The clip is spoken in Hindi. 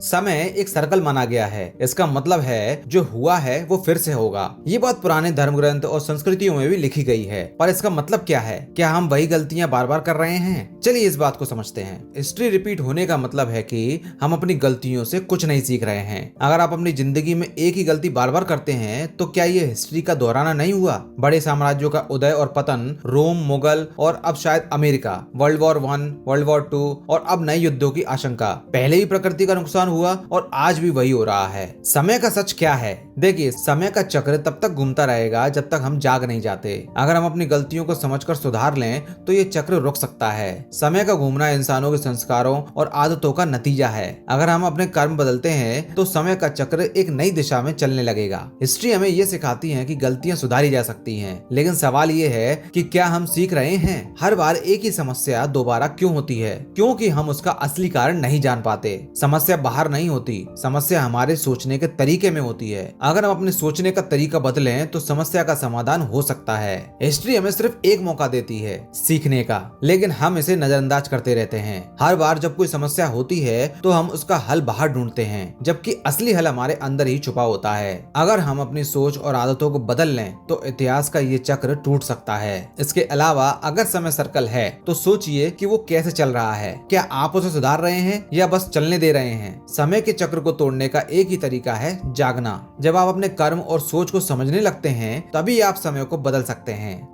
समय एक सर्कल माना गया है। इसका मतलब है जो हुआ है वो फिर से होगा। ये बात पुराने धर्म ग्रंथ और संस्कृतियों में भी लिखी गई है, पर इसका मतलब क्या है? क्या हम वही गलतियां बार बार कर रहे हैं? चलिए इस बात को समझते हैं। हिस्ट्री रिपीट होने का मतलब है कि हम अपनी गलतियों से कुछ नहीं सीख रहे हैं। अगर आप अपनी जिंदगी में एक ही गलती बार बार करते हैं तो क्या ये हिस्ट्री का दोहराना नहीं हुआ? बड़े साम्राज्यों का उदय और पतन, रोम, मुगल और अब शायद America, world war 1, world war 2 और अब नए युद्धों की आशंका। पहले ही प्रकृति का नुकसान हुआ और आज भी वही हो रहा है। समय का सच क्या है? देखिए, समय का चक्र तब तक घूमता रहेगा जब तक हम जाग नहीं जाते। अगर हम अपनी गलतियों को समझकर सुधार लें तो ये चक्र रुक सकता है। समय का घूमना इंसानों के संस्कारों और आदतों का नतीजा है। अगर हम अपने कर्म बदलते हैं तो समय का चक्र एक नई दिशा में चलने लगेगा। हिस्ट्री हमें ये सिखाती है कि गलतियां सुधारी जा सकती हैं, लेकिन सवाल ये है कि क्या हम सीख रहे हैं? हर बार एक ही समस्या दोबारा क्यों होती है? क्योंकि हम उसका असली कारण नहीं जान पाते। समस्या बाहर नहीं होती, समस्या हमारे सोचने के तरीके में होती है। अगर हम अपने सोचने का तरीका बदलें तो समस्या का समाधान हो सकता है। हिस्ट्री हमें सिर्फ एक मौका देती है सीखने का, लेकिन हम इसे नजरअंदाज करते रहते हैं। हर बार जब कोई समस्या होती है तो हम उसका हल बाहर ढूंढते हैं, जबकि असली हल हमारे अंदर ही छुपा होता है। अगर हम अपनी सोच और आदतों को बदल लें तो इतिहास का ये चक्र टूट सकता है। इसके अलावा अगर समय सर्कल है तो सोचिए कि वो कैसे चल रहा है। क्या आप उसे सुधार रहे हैं या बस चलने दे रहे हैं? समय के चक्र को तोड़ने का एक ही तरीका है, जागना। जब आप अपने कर्म और सोच को समझने लगते हैं तभी आप समय को बदल सकते हैं।